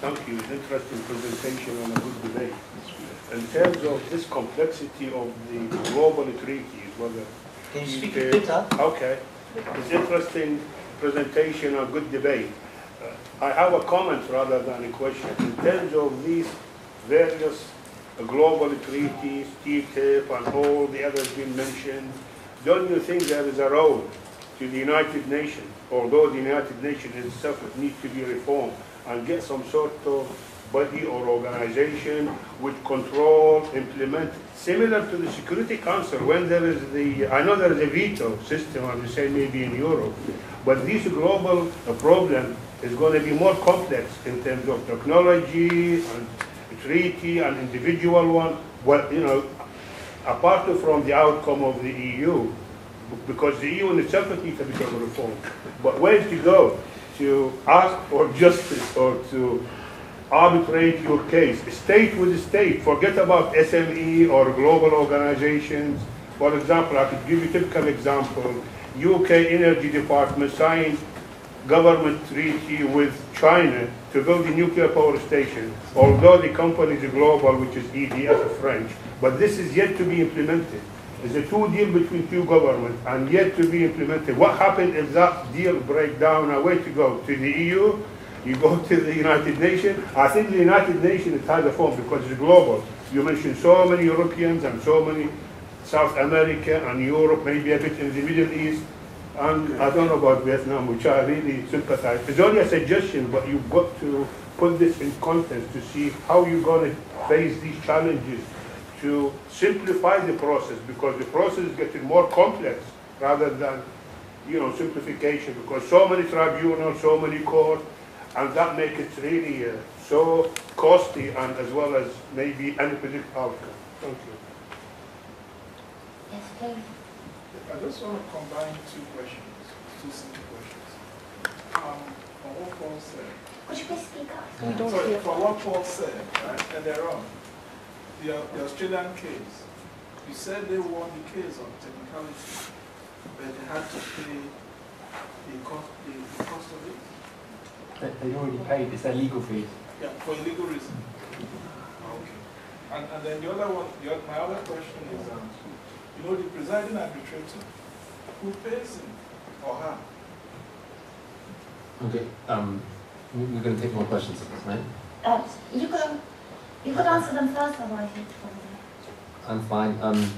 Thank you. Interesting presentation and a good debate. In terms of this complexity of the global treaties, whether can you speak a bit up? Okay. It's interesting presentation and good debate. I have a comment rather than a question. In terms of these various global treaties, TTIP and all the others being mentioned, don't you think there is a role to the United Nations, although the United Nations itself needs to be reformed and get some sort of body or organization which control, implement, similar to the Security Council when there is the, I know there is a veto system, I would say maybe in Europe, but this global problem is going to be more complex in terms of technology and treaty and individual one, well, you know, apart from the outcome of the EU, because the EU in itself needs to become reformed. But where to go to ask for justice or to arbitrate your case, state with state, forget about SME or global organizations. For example, I could give you a typical example. UK Energy Department signed government treaty with China to build a nuclear power station, although the company is global, which is ISDS French, but this is yet to be implemented. It's a deal between two governments and yet to be implemented. What happens if that deal breaks down? Now, where to go? To the EU? You go to the United Nations? I think the United Nations has a form because it's global. You mentioned so many Europeans and so many South America and Europe, maybe a bit in the Middle East. And I don't know about Vietnam, which I really sympathize. It's only a suggestion, but you've got to put this in context to see how you're going to face these challenges to simplify the process, because the process is getting more complex rather than, you know, simplification, because so many tribunals, so many courts, and that makes it really so costly and as well as maybe unpredictable outcome. Thank you. Yes, please. I just want to combine two questions, two simple questions. On what Paul said. Could you please speak up? Sorry, for what Paul said, right, and they're wrong. The Australian case, you said they won the case on technicality, but they had to pay the cost of it. They already paid, it's their legal fees. Yeah, for a legal reason. Okay. And then the other one, my other question is, you know, the presiding arbitrator, who pays him or her? Okay, we're going to take more questions on this, right? You could answer them first, otherwise you'd probably. I'm fine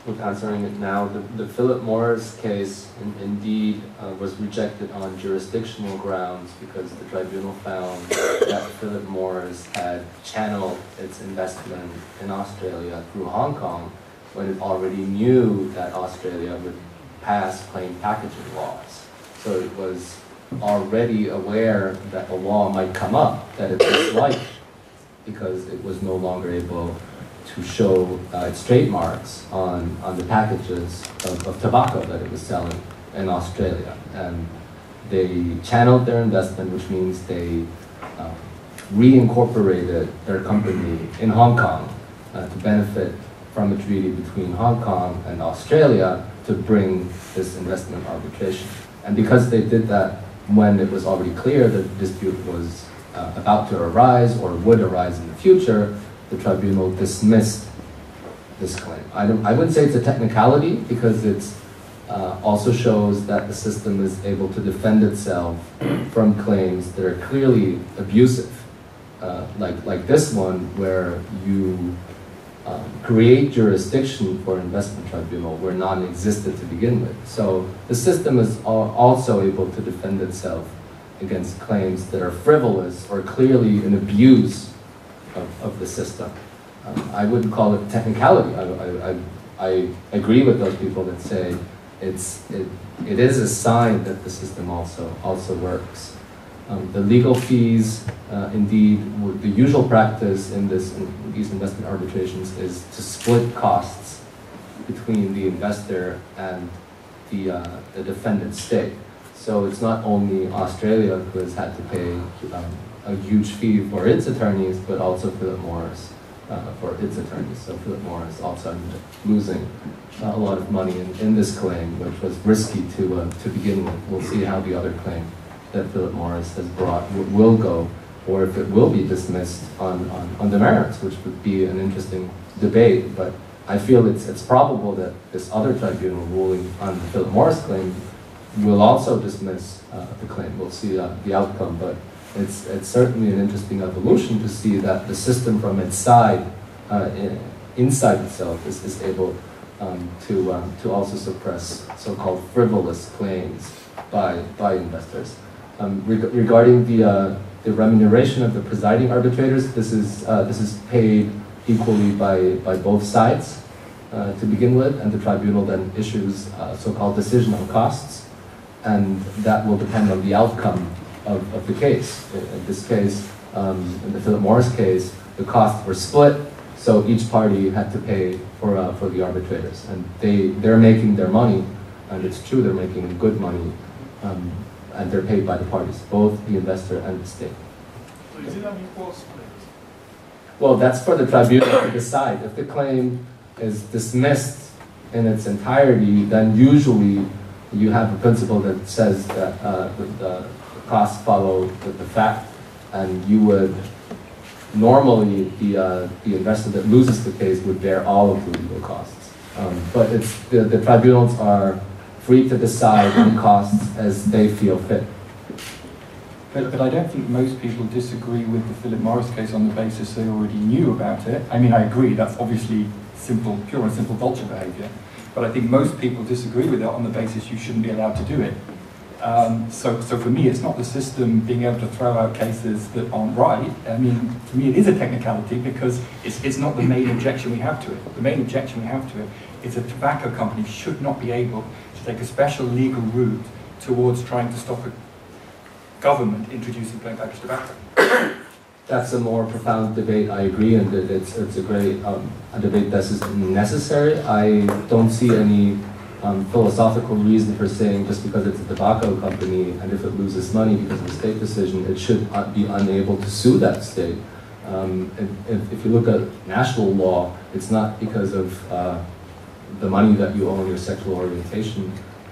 with answering it now. The Philip Morris case indeed was rejected on jurisdictional grounds because the tribunal found that Philip Morris had channeled its investment in Australia through Hong Kong when it already knew that Australia would pass plain packaging laws. So it was already aware that the law might come up that it disliked because it was no longer able to show its trademarks on the packages of tobacco that it was selling in Australia. And they channeled their investment, which means they reincorporated their company in Hong Kong to benefit from a treaty between Hong Kong and Australia to bring this investment arbitration. And because they did that when it was already clear that the dispute was about to arise or would arise in the future, the tribunal dismissed this claim. I wouldn't say it's a technicality because it also shows that the system is able to defend itself from claims that are clearly abusive, like this one where you create jurisdiction for investment tribunal where none existed to begin with. So the system is also able to defend itself against claims that are frivolous or clearly an abuse of the system. I wouldn't call it technicality. I agree with those people that say it is a sign that the system also works. The legal fees, indeed, the usual practice in these investment arbitrations is to split costs between the investor and the defendant state. So it's not only Australia who has had to pay a huge fee for its attorneys, but also Philip Morris for its attorneys. So Philip Morris also ended up losing a lot of money in this claim, which was risky to begin with. We'll see how the other claim that Philip Morris has brought will go or if it will be dismissed on the merits, which would be an interesting debate. But I feel it's probable that this other tribunal ruling on the Philip Morris claim will also dismiss the claim. We'll see the outcome, but it's certainly an interesting evolution to see that the system from its side, inside itself, is able to also suppress so-called frivolous claims by investors. Regarding the remuneration of the presiding arbitrators, this is paid equally by both sides to begin with, and the tribunal then issues so-called decision on costs, and that will depend on the outcome of the case. In this case, in the Philip Morris case, the costs were split, so each party had to pay for the arbitrators, and they're making their money, and it's true they're making good money, and they're paid by the parties, both the investor and the state. So is it an equal split? Well, that's for the tribunal to decide. If the claim is dismissed in its entirety, then usually you have a principle that says that the costs follow the fact, and you would normally the investor that loses the case would bear all of the legal costs. But it's the tribunals are free to decide on costs as they feel fit. But I don't think most people disagree with the Philip Morris case on the basis they already knew about it. I mean, I agree, that's obviously pure and simple vulture behavior. But I think most people disagree with it on the basis you shouldn't be allowed to do it. So for me, it's not the system being able to throw out cases that aren't right. I mean, to me, it is a technicality because it's not the main objection we have to it. The main objection we have to it is a tobacco company should not be able to take a special legal route towards trying to stop a government introducing plain packaged tobacco. That's a more profound debate, I agree, and it's a great a debate that is necessary. I don't see any philosophical reason for saying just because it's a tobacco company and if it loses money because of a state decision, it should be unable to sue that state. If you look at national law, it's not because of the money that you owe, your sexual orientation,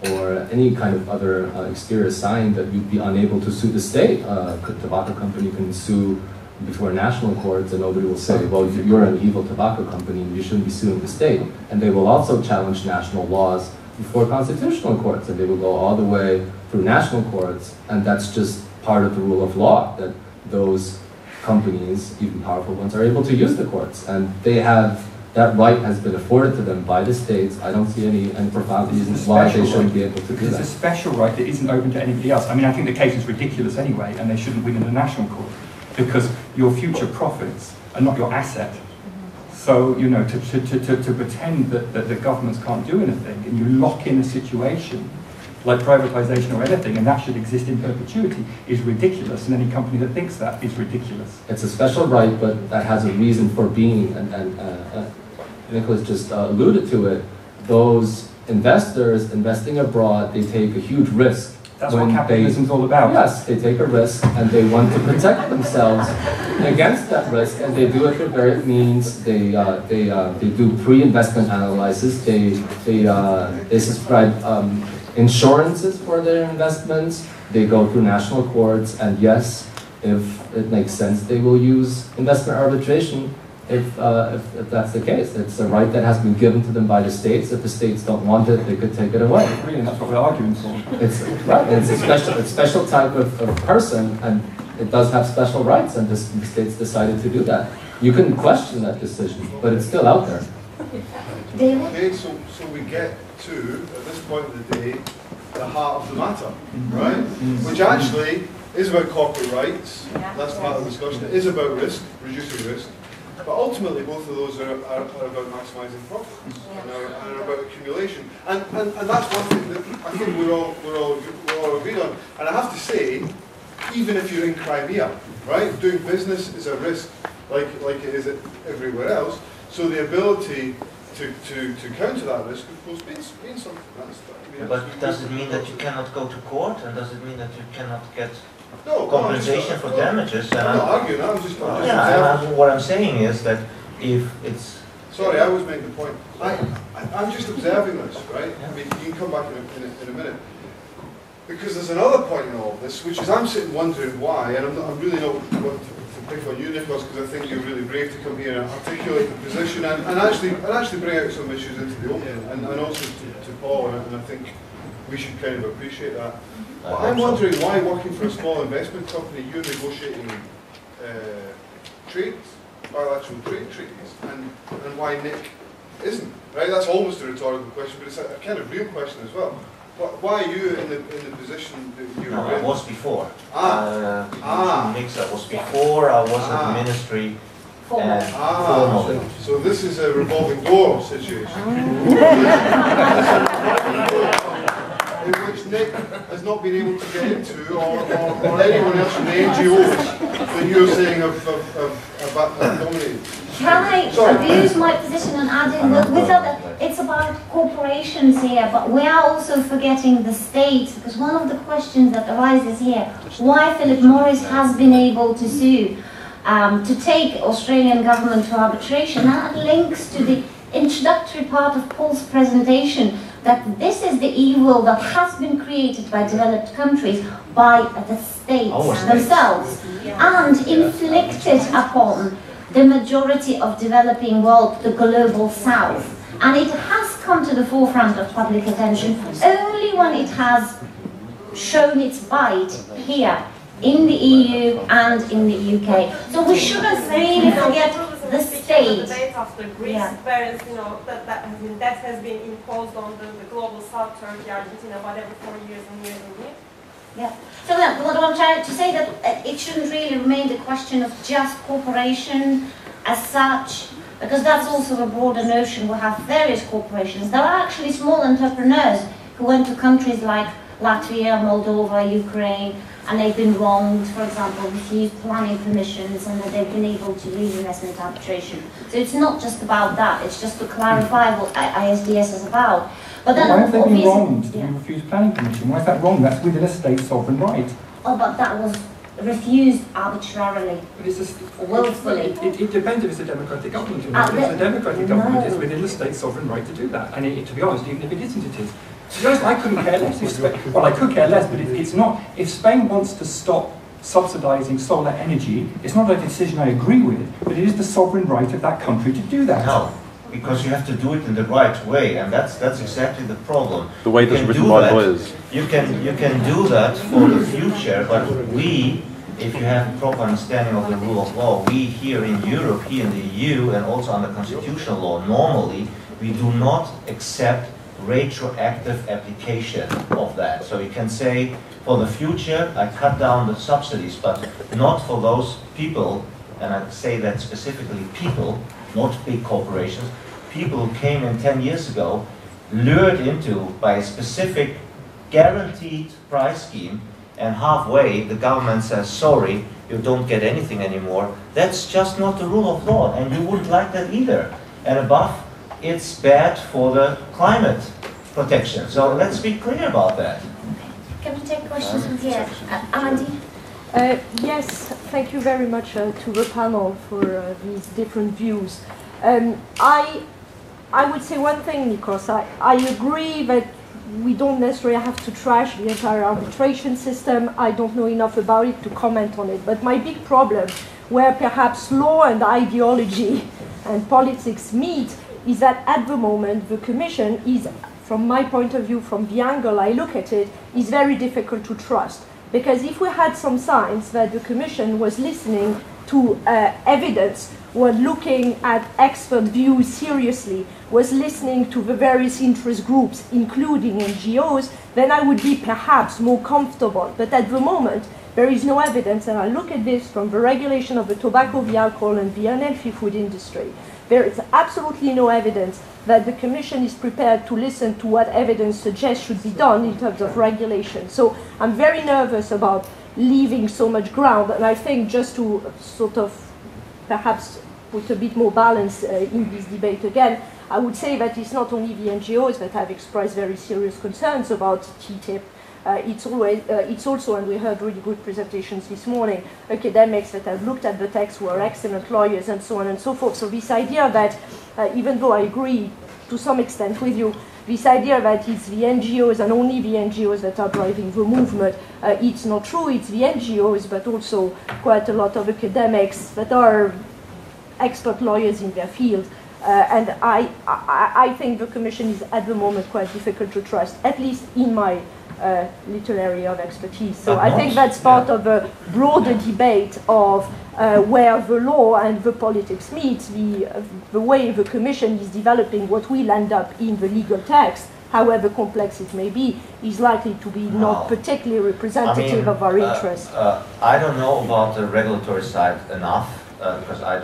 or any kind of other exterior sign that you'd be unable to sue the state. A tobacco company can sue before national courts and nobody will say, well, you're an evil tobacco company and you shouldn't be suing the state. And they will also challenge national laws before constitutional courts, and they will go all the way through national courts, and that's just part of the rule of law, that those companies, even powerful ones, are able to use the courts, and they have, that right has been afforded to them by the states. I don't see any profound reasons why they shouldn't be able to do that. It's a special right that isn't open to anybody else. I mean, I think the case is ridiculous anyway, and they shouldn't win in the national court, because your future profits are not your asset. So, you know, to pretend that the governments can't do anything, and you lock in a situation like privatization or anything, and that should exist in perpetuity, is ridiculous, and any company that thinks that is ridiculous. It's a special right, but that has a reason for being, and Nicholas just alluded to it. Those investors investing abroad, they take a huge risk. That's what capitalism is all about. Yes, they take a risk and they want to protect themselves against that risk, and they do it through various means. They do pre-investment analysis. They subscribe insurances for their investments. They go through national courts, and yes, if it makes sense, they will use investment arbitration. If that's the case, it's a right that has been given to them by the states. If the states don't want it, they could take it away. Really, and that's what we're arguing for. It's right. It's a special type of person, and it does have special rights. And the states decided to do that. You can question that decision, but it's still out there. Okay, so we get to, at this point of the day, the heart of the matter, right? Which actually is about corporate rights. That's part of the discussion. It is about risk, reducing risk. But ultimately, both of those are about maximising profits and are about accumulation. And that's one thing that I think we're all agreed on. And I have to say, even if you're in Crimea, right, doing business is a risk, like it is everywhere else. So the ability to counter that risk, of course, means something. But does it mean that you cannot go to court, and does it mean that you cannot get no, compensation for damages? I'm not arguing. I'm just what I'm saying is that if it's... Sorry, I was making the point. I'm just observing this, right? I mean, you can come back in a minute. Because there's another point in all of this, which is I'm sitting wondering why, and I'm really not going to pick on you, Nikos, because I think you're really brave to come here and articulate the position and actually bring out some issues into the open, and also to Paul, and I think we should kind of appreciate that. But I'm wondering why, working for a small investment company, you're negotiating bilateral trade treaties, and why Nick isn't, right? That's almost a rhetorical question, but it's a kind of real question as well. Why are you in the position that you were in? I was before. Nick's I was before, I was at the ministry. Formally. So this is a revolving door situation. In which Nick has not been able to get into, or anyone else from the NGOs that you're saying have dominated. Can I abuse my position and add in that it's about corporations here, but we are also forgetting the states, because one of the questions that arises here, why Philip Morris has been able to sue, to take Australian government to arbitration, that links to the introductory part of Paul's presentation, that this is the evil that has been created by developed countries by the states themselves and inflicted upon the majority of developing world, the global south. And it has come to the forefront of public attention only when it has shown its bite here in the EU and in the UK. So we shouldn't really forget the state. Debate after Greece, where that has been imposed on the global south, Turkey, Argentina, whatever, for years and years and years. Yeah. So what I'm trying to say, that it shouldn't really remain the question of just corporation as such, because that's also a broader notion. We have various corporations. There are actually small entrepreneurs who went to countries like Latvia, Moldova, Ukraine, and they've been wronged, for example, refused planning permissions, and that they've been able to lose investment arbitration. So it's not just about that, it's just to clarify what ISDS is about. But then, why have they been wronged to refuse planning permission? Why is that wrong? That's within a state's sovereign right. Oh, but that was refused arbitrarily, but it's willfully. It depends if it's a democratic government or not. If it's a democratic government, it's within the state's sovereign right to do that. And to be honest, even if it isn't, it is. To be honest, I couldn't care less. Well, I could care less, but it's not. If Spain wants to stop subsidising solar energy, it's not a decision I agree with, but it is the sovereign right of that country to do that. No, because you have to do it in the right way, and that's exactly the problem. The way that's written by lawyers. You can do that for the future, but we, if you have a proper understanding of the rule of law, we here in Europe, here in the EU, and also under constitutional law, normally we do not accept retroactive application of that. So you can say, for the future, I cut down the subsidies, but not for those people, and I say that specifically people, not big corporations, people who came in 10 years ago, lured into by a specific guaranteed price scheme, and halfway the government says, sorry, you don't get anything anymore. That's just not the rule of law, and you wouldn't like that either. And above, it's bad for the climate protection. So let's be clear about that. Can we take questions from here? Andy? Yes, thank you very much to the panel for these different views. I would say one thing, Nikos. I agree that we don't necessarily have to trash the entire arbitration system. I don't know enough about it to comment on it. But my big problem, where perhaps law and ideology and politics meet, is that at the moment the Commission is, from my point of view, from the angle I look at it, is very difficult to trust. Because if we had some signs that the Commission was listening to evidence, were looking at expert views seriously, was listening to the various interest groups, including NGOs, then I would be perhaps more comfortable. But at the moment, there is no evidence, and I look at this from the regulation of the tobacco, the alcohol, and the unhealthy food industry. There is absolutely no evidence that the Commission is prepared to listen to what evidence suggests should be done in terms of regulation. So I'm very nervous about leaving so much ground, and I think just to sort of perhaps put a bit more balance in this debate again, I would say that it's not only the NGOs that have expressed very serious concerns about TTIP, it's also, and we heard really good presentations this morning, academics that have looked at the text, who are excellent lawyers, and so on and so forth. So this idea that, even though I agree to some extent with you, this idea that it's the NGOs and only the NGOs that are driving the movement, it's not true. It's the NGOs, but also quite a lot of academics that are expert lawyers in their field. And I think the Commission is at the moment quite difficult to trust, at least in my little area of expertise. So I think that's part of a broader debate of where the law and the politics meet. The way the Commission is developing what will end up in the legal text, however complex it may be, is likely to be not particularly representative of our interests. I don't know about the regulatory side enough. Because I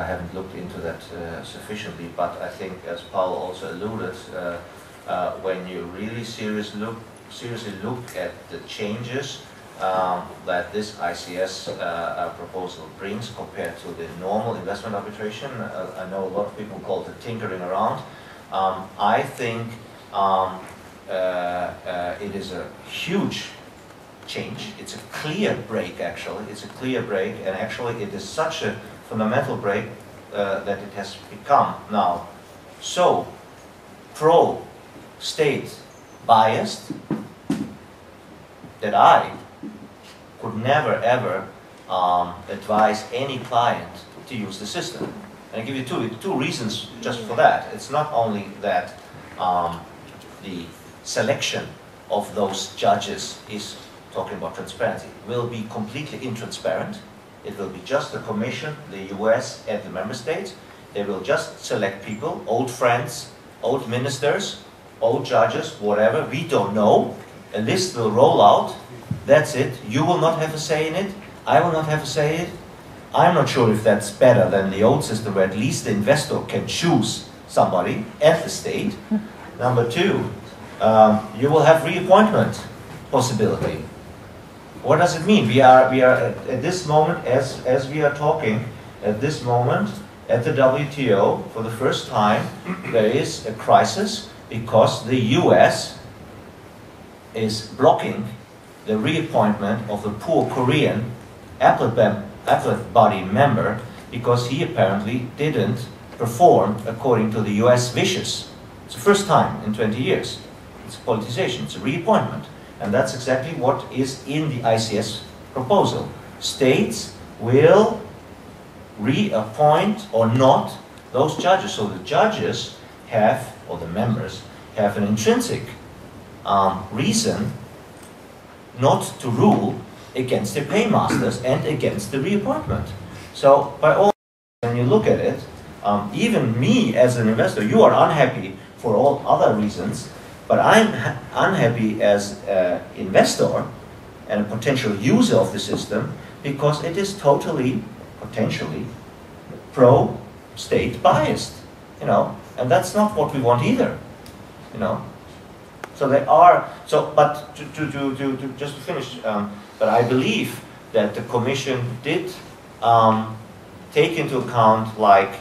haven't looked into that sufficiently, but I think, as Paul also alluded, when you really seriously look at the changes that this ICS proposal brings compared to the normal investment arbitration, I know a lot of people call it tinkering around. I think it is a huge change. It's a clear break, actually. It's a clear break, and actually it is such a fundamental break that it has become now so pro-state biased that I could never ever advise any client to use the system. And I give you two reasons just for that. It's not only that the selection of those judges is talking about transparency, will be completely intransparent. It will be just the Commission, the US, and the member states. They will just select people, old friends, old ministers, old judges, whatever, we don't know. A list will roll out, that's it. You will not have a say in it, I will not have a say in it. I'm not sure if that's better than the old system where at least the investor can choose somebody at the state. Number two, you will have reappointment possibility. What does it mean? We are at this moment, as we are talking, at this moment, at the WTO, for the first time, there is a crisis because the US is blocking the reappointment of the poor Korean appellate body member because he apparently didn't perform according to the US wishes. It's the first time in 20 years. It's a politicization, it's a reappointment. And that's exactly what is in the ICS proposal. States will reappoint or not those judges. So the judges have, or the members, have an intrinsic reason not to rule against their paymasters and against the reappointment. So by all, when you look at it, even me as an investor, you are unhappy for all other reasons, but I'm unhappy as an investor and a potential user of the system because it is totally, potentially, pro-state biased, you know, and that's not what we want either, you know. So they are, so, but just to finish, but I believe that the Commission did take into account like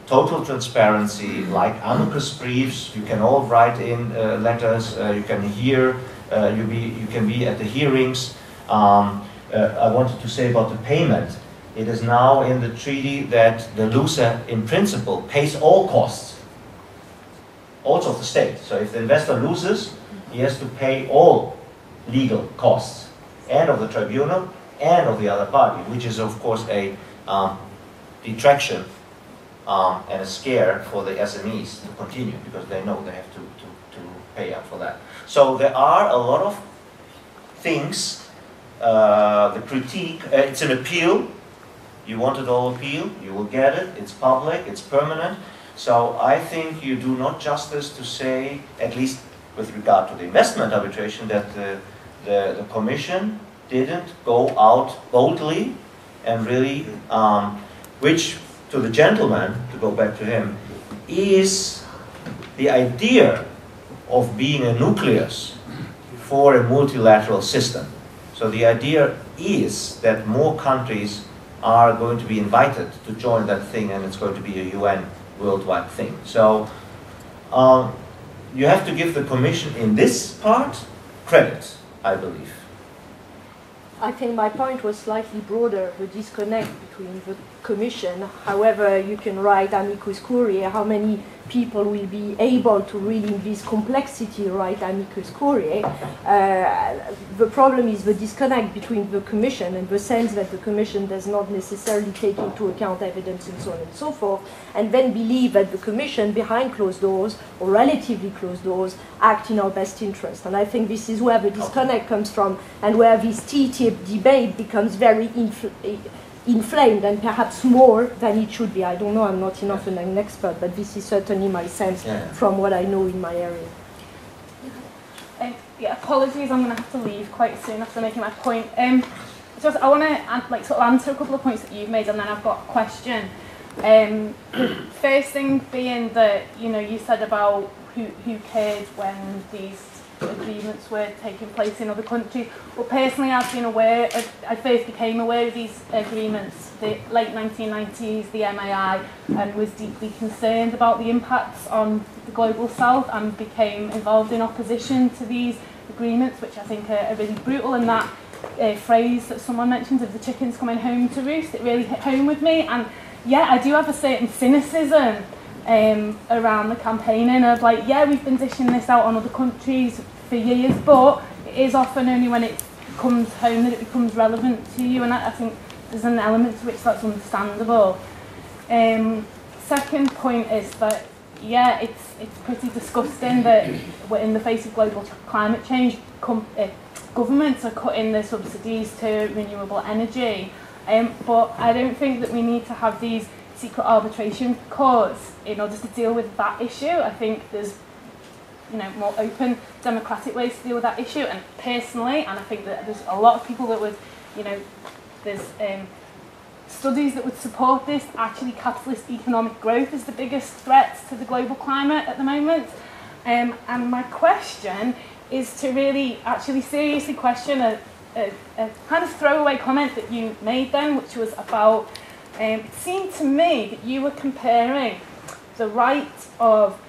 total transparency, like amicus briefs. You can all write in letters. You can hear. You can be at the hearings. I wanted to say about the payment. It is now in the treaty that the loser, in principle, pays all costs, also of the state. So if the investor loses, he has to pay all legal costs, and of the tribunal, and of the other party, which is of course a detraction and a scare for the SMEs to continue because they know they have to pay up for that. So there are a lot of things, the critique, it's an appeal, you want it all appeal, you will get it, it's public, it's permanent. So I think you do not justice to say, at least with regard to the investment arbitration, that the Commission didn't go out boldly and really, which to the gentleman, to go back to him, is the idea of being a nucleus for a multilateral system. So the idea is that more countries are going to be invited to join that thing, and it's going to be a UN worldwide thing. So you have to give the Commission in this part credit, I believe. I think my point was slightly broader, the disconnect between the Commission. However, you can write amicus curiae, how many people will be able to really, in this complexity, write amicus curiae. The problem is the disconnect between the Commission and the sense that the Commission does not necessarily take into account evidence and so on and so forth, and then believe that the Commission, behind closed doors, or relatively closed doors, act in our best interest. And I think this is where the disconnect comes from, and where this TTIP debate becomes very inflamed, and perhaps more than it should be. I don't know, I'm not enough an expert, but this is certainly my sense from what I know in my area. Yeah, apologies, I'm going to have to leave quite soon after making my point. Just I want to sort of answer a couple of points that you've made, and then I've got a question. The first thing being that you said about who cared when these agreements were taking place in other countries. Well, personally, I've been aware. I first became aware of these agreements the late 1990s, the MAI, and was deeply concerned about the impacts on the global south, and became involved in opposition to these agreements, which I think are really brutal. And that phrase that someone mentioned of the chickens coming home to roost, it really hit home with me. And yeah, I do have a certain cynicism around the campaigning of like, yeah, we've been dishing this out on other countries for years, but it is often only when it comes home that it becomes relevant to you, and I think there's an element to which that's understandable. Second point is that, yeah, it's pretty disgusting that we're in the face of global climate change, governments are cutting their subsidies to renewable energy, but I don't think that we need to have these secret arbitration courts in order to deal with that issue. I think there's more open, democratic ways to deal with that issue. And personally, and I think that there's a lot of people that would, there's studies that would support this. Actually, capitalist economic growth is the biggest threat to the global climate at the moment. And my question is to really, actually seriously question a kind of throwaway comment that you made then, which was about, it seemed to me that you were comparing the right of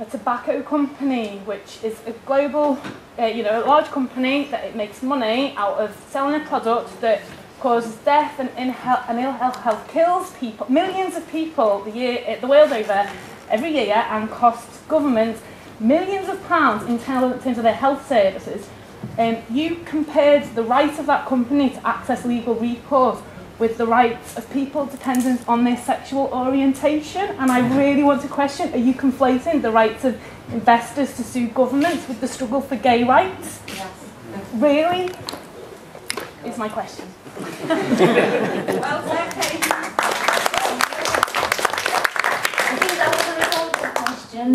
a tobacco company, which is a global, a large company that it makes money out of selling a product that causes death and ill health, kills people, millions of people the world over every year, and costs governments millions of pounds in terms of their health services. You compared the right of that company to access legal recourse with the rights of people dependent on their sexual orientation, and I really want to question, are you conflating the rights of investors to sue governments with the struggle for gay rights? Yes. Really? Is my question. Well, okay. I think that was a rhetorical question.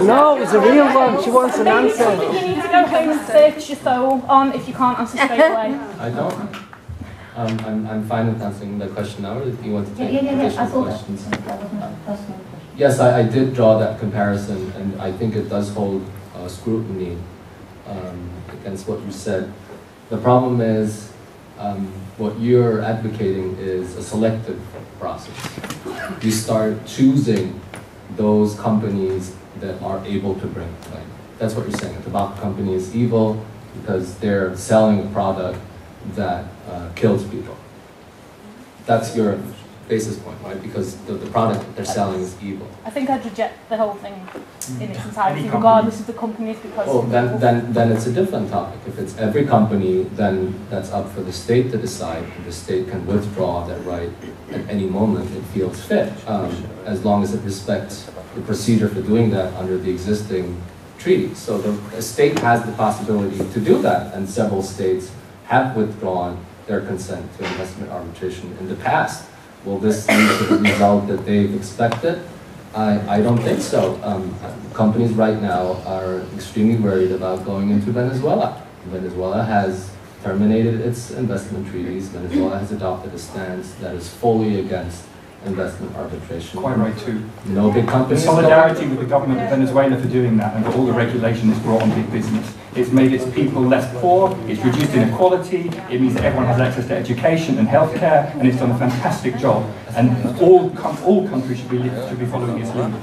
No, it was a real one. She wants an Maybe answer. something you need to go home and search your soul on if you can't answer straight away. I don't. I'm fine with answering the question now, or if you want to take Yeah. additional questions. Yes, I did draw that comparison, and I think it does hold scrutiny against what you said. The problem is, what you're advocating is a selective process. You start choosing those companies that are able to bring claim. That's what you're saying. A tobacco company is evil because they're selling a product that kills people. That's your basis point, right? Because the product that they're selling is evil. I think I'd reject the whole thing in its entirety, regardless of the companies, because... Oh, then it's a different topic. If it's every company, then that's up for the state to decide. The state can withdraw that right at any moment it feels fit, as long as it respects the procedure for doing that under the existing treaty. So the state has the possibility to do that, and several states have withdrawn their consent to investment arbitration in the past. Will this lead to the result that they've expected? I don't think so. Companies right now are extremely worried about going into Venezuela. Venezuela has terminated its investment treaties. Venezuela has adopted a stance that is fully against investment arbitration. Quite right too. No big companies. The solidarity with the government of Venezuela for doing that, and for all the regulation it's brought on big business. It's made its people less poor, it's reduced inequality, it means that everyone has access to education and healthcare, and it's done a fantastic job. And all countries should be following its lead.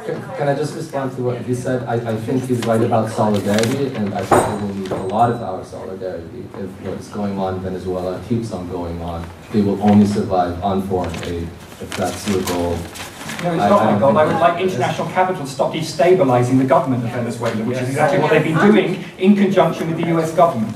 Can I just respond to what he said? I think he's right about solidarity, and I think we will need a lot of our solidarity if what's going on in Venezuela keeps on going on. They will only survive on foreign aid, if that's your goal. No, it's not my goal. I would like international capital to stop destabilising the government of Venezuela, which is exactly what they've been doing in conjunction with the US government.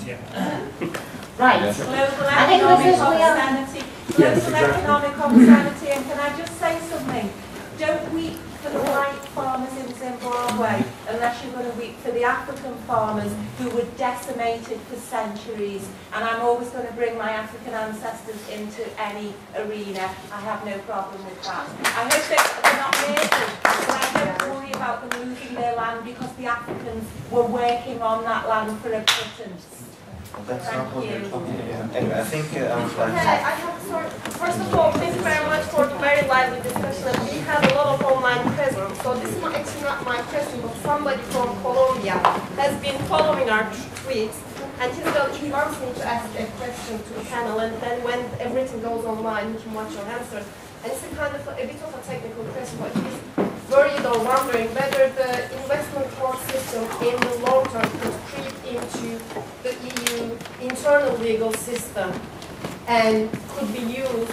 Right. Global I think this is sanity. Global economic opportunity. And can I just say something? Don't weep for the white farmers in Zimbabwe unless you're going to weep for the African farmers who were decimated for centuries. And I'm always going to bring my African ancestors into any arena. I have no problem with that. I hope they're not able, but I don't worry about them losing their land because the Africans were working on that land for a pittance. Thank you. Anyway, I think First of all, thank you very much for the very lively discussion. We had a lot of online presence, so this is actually not my question, but somebody from Colombia has been following our tweets, and he wants me to ask a question to the panel, and then when everything goes online, he can watch your answers. And it's a kind of a bit of a technical question, but he's worried or wondering whether the investment court system in the long term could creep into the EU internal legal system and could be used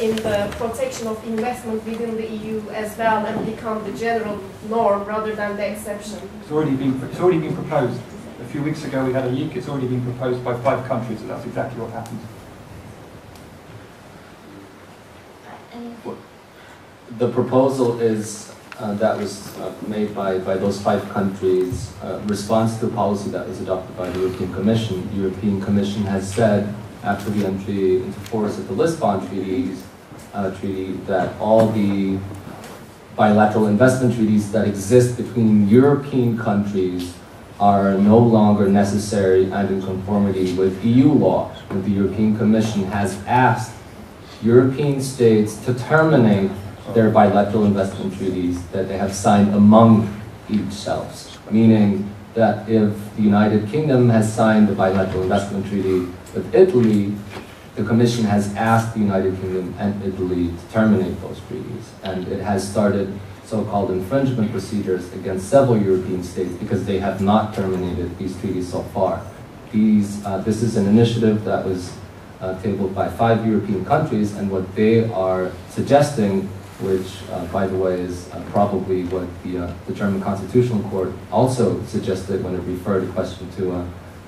in the protection of investment within the EU as well and become the general norm rather than the exception. It's already been proposed. A few weeks ago we had a leak. It's already been proposed by 5 countries, so that's exactly what happened. The proposal is that was made by those 5 countries response to a policy that was adopted by the European Commission. The European Commission has said after the entry into force of the Lisbon treaty that all the bilateral investment treaties that exist between European countries are no longer necessary and in conformity with EU law. And the European Commission has asked European states to terminate their bilateral investment treaties that they have signed among each selves. Meaning that if the United Kingdom has signed the bilateral investment treaty with Italy, the Commission has asked the United Kingdom and Italy to terminate those treaties. And it has started so-called infringement procedures against several European states because they have not terminated these treaties so far. This is an initiative that was tabled by 5 European countries, and what they are suggesting, which by the way is probably what the German Constitutional Court also suggested when it referred a question to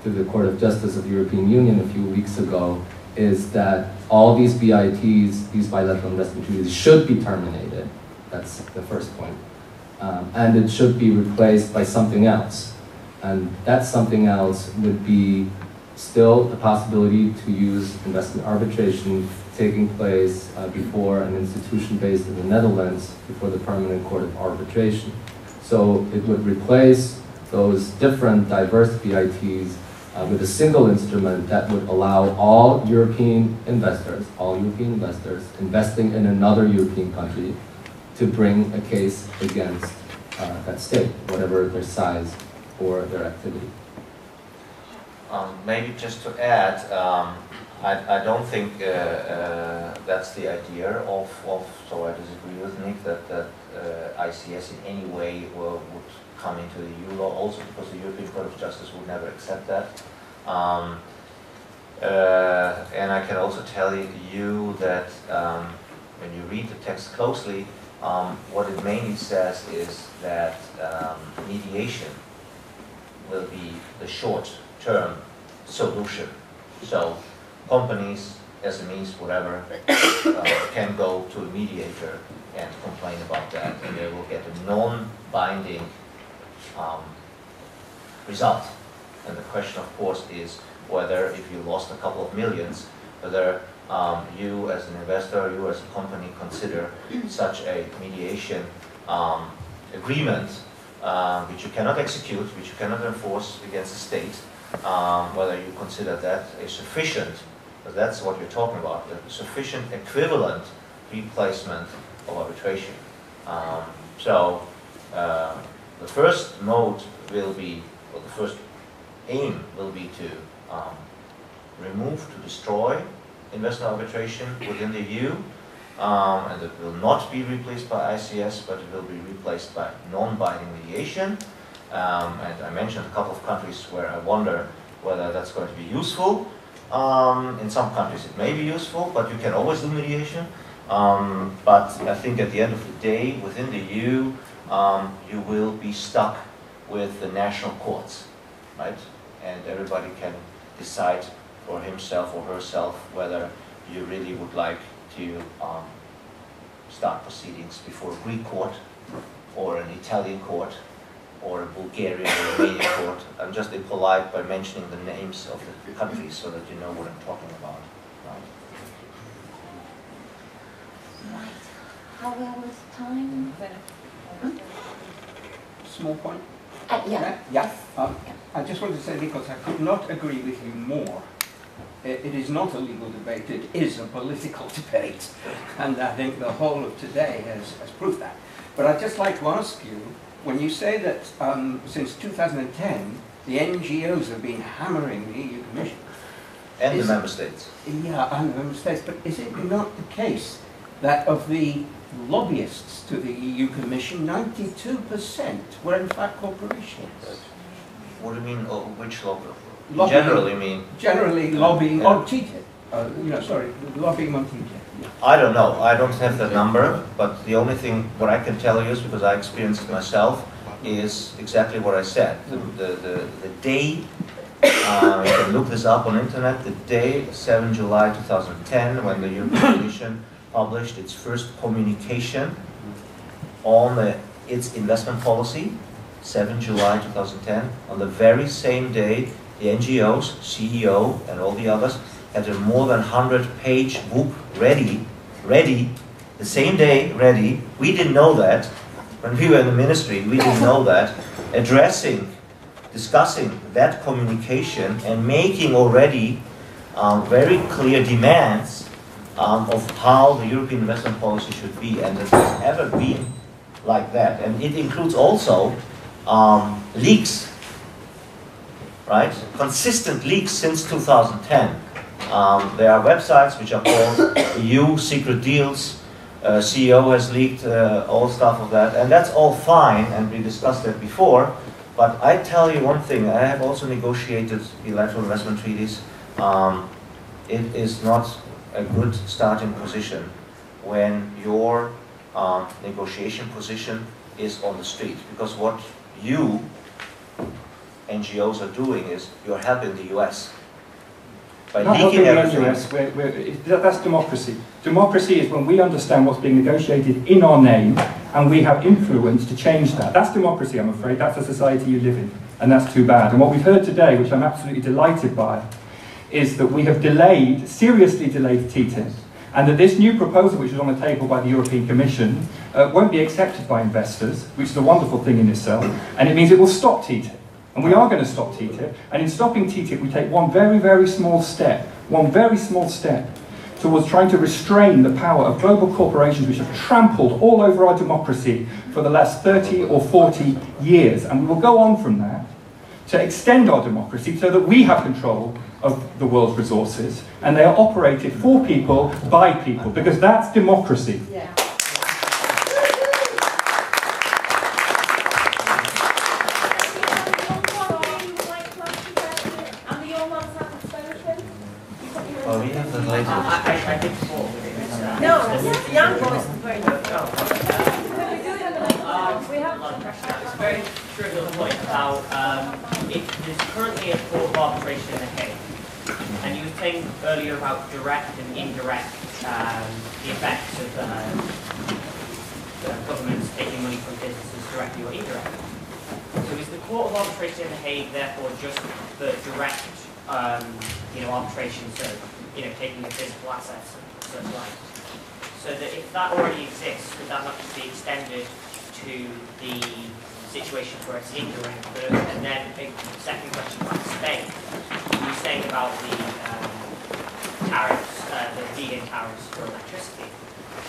the Court of Justice of the European Union a few weeks ago, is that all these BITs, these bilateral investment treaties, should be terminated. That's the first point. And it should be replaced by something else. And that something else would be still the possibility to use investment arbitration taking place before an institution based in the Netherlands, before the Permanent Court of Arbitration. So it would replace those different diverse BITs with a single instrument that would allow all European investors investing in another European country to bring a case against that state, whatever their size or their activity. Maybe just to add, I don't think that's the idea of, so I disagree with Nick, that ICS in any way would come into the EU law, also because the European Court of Justice would never accept that. And I can also tell you that when you read the text closely, what it mainly says is that mediation will be the short-term solution. So companies, SMEs, whatever, can go to a mediator and complain about that, and they will get a non-binding result. And the question, of course, is whether, if you lost a couple of millions, whether you as an investor, you as a company, consider such a mediation agreement, which you cannot execute, which you cannot enforce against the state, whether you consider that a sufficient, because that's what you're talking about, a sufficient equivalent replacement of arbitration. So the first mode will be, or the first aim will be to remove, to destroy investment arbitration within the EU, and it will not be replaced by ICS, but it will be replaced by non-binding mediation. And I mentioned a couple of countries where I wonder whether that's going to be useful. In some countries it may be useful, but you can always do mediation. But I think at the end of the day, within the EU, you will be stuck with the national courts, right? And everybody can decide for himself or herself whether you really would like to start proceedings before a Greek court or an Italian court or a Bulgarian or Romanian court. I'm just impolite by mentioning the names of the countries so that you know what I'm talking about. Right. How well was time? Small point. Yeah. Yeah. I just wanted to say, Nikos, I could not agree with you more. It is not a legal debate, it is a political debate. And I think the whole of today has proved that. But I'd just like to ask you, when you say that since 2010, the NGOs have been hammering the EU Commission. And the member states. Yeah, and the member states. But is it not the case that of the lobbyists to the EU Commission, 92% were in fact corporations? What do you mean, which lobby? Lobbying, generally mean? Generally lobbying on TTIP. Lobbying on TTIP. I don't know. I don't have the number, but the only thing what I can tell you is, because I experienced it myself, is exactly what I said. The day, you can look this up on internet, the day 7 July 2010, when the European Commission published its first communication on its investment policy, 7 July 2010, on the very same day, the NGOs, CEO, and all the others had a more than 100-page book ready, the same day, ready. We didn't know that. When we were in the ministry, we didn't know that. Discussing that communication and making already very clear demands of how the European investment policy should be, and it has ever been like that. And it includes also leaks, right? Consistent leaks since 2010. There are websites which are called EU Secret Deals. CEO has leaked all stuff of that, and that's all fine, and we discussed that before. But I tell you one thing, I have also negotiated bilateral investment treaties. It is not a good starting position when your negotiation position is on the street, because what you NGOs are doing is you're helping the US. By not leaking helping the everything. US, that's democracy. Democracy is when we understand what's being negotiated in our name and we have influence to change that. That's democracy, I'm afraid. That's the society you live in, and that's too bad. And what we've heard today, which I'm absolutely delighted by, is that we have delayed, seriously delayed TTIP, and that this new proposal, which is on the table by the European Commission, won't be accepted by investors, which is a wonderful thing in itself, and it means it will stop TTIP. And we are going to stop TTIP, and in stopping TTIP we take one very, very small step towards trying to restrain the power of global corporations which have trampled all over our democracy for the last 30 or 40 years. And we will go on from that to extend our democracy so that we have control of the world's resources, and they are operated for people, by people, because that's democracy. Yeah. Well, we have the later. I think four. No, young boys is very good. We have a question. It's a very trivial point about there's currently a court of arbitration in The Hague, and you were saying earlier about direct and indirect the effects of governments taking money from businesses directly or indirectly. So is the court of arbitration in The Hague therefore just the direct arbitration, so taking the physical assets and such like? So that if that already exists, could that not just be extended to the situations where it's indirect? And then a second question about Spain. You were saying about the tariffs, the feed-in tariffs for electricity.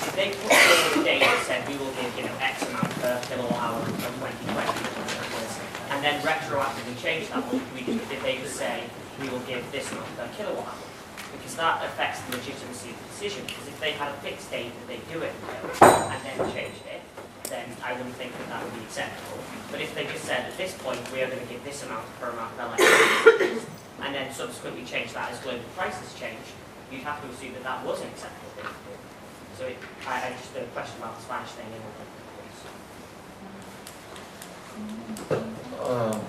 If they put forward a date that said we will give X amount per kilowatt hour from 2020, and then retroactively change that, what would we do if they just say we will give this amount per kilowatt hour? because that affects the legitimacy of the decision. Because if they had a fixed date that they do it and then changed it, then I wouldn't think that that would be acceptable. But if they just said, at this point, we are going to give this amount per amount of electricity, and then subsequently change that as global prices change, you'd have to assume that that wasn't acceptable. So I just a question about the Spanish thing.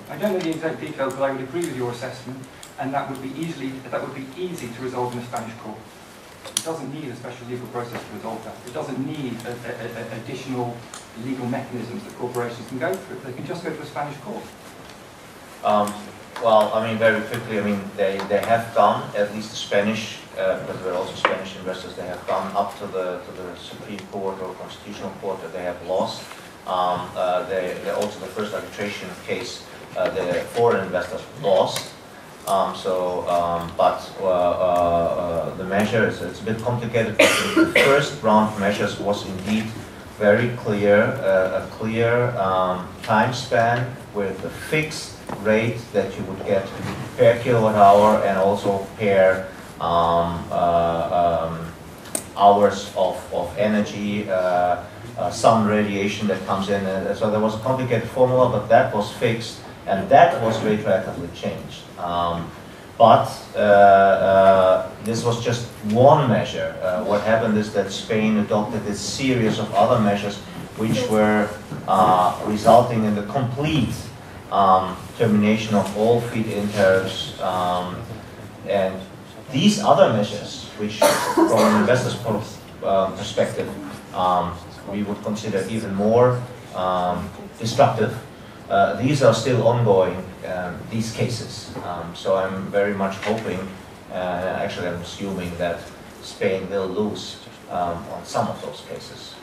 I don't know the exact details, but I would agree with your assessment, and that would be easy to resolve in a Spanish court. It doesn't need a special legal process to resolve that. It doesn't need additional legal mechanisms that corporations can go through. They can just go to a Spanish court. Well, I mean, very quickly, I mean, they have gone, at least the Spanish, because there are also Spanish investors, they have gone up to the Supreme Court or Constitutional Court that they have lost. They also, the first arbitration case, the foreign investors lost. But the measure it's a bit complicated. But the first round of measures was indeed very clear, a clear time span with a fixed rate that you would get per kilowatt hour and also per hours of energy, sun radiation that comes in. So there was a complicated formula, but that was fixed. And that was retroactively changed. This was just one measure. What happened is that Spain adopted a series of other measures which were resulting in the complete termination of all feed-in tariffs. And these other measures, which from an investor's perspective, we would consider even more destructive. These are still ongoing, these cases. So I'm very much hoping, actually I'm assuming that Spain will lose on some of those cases.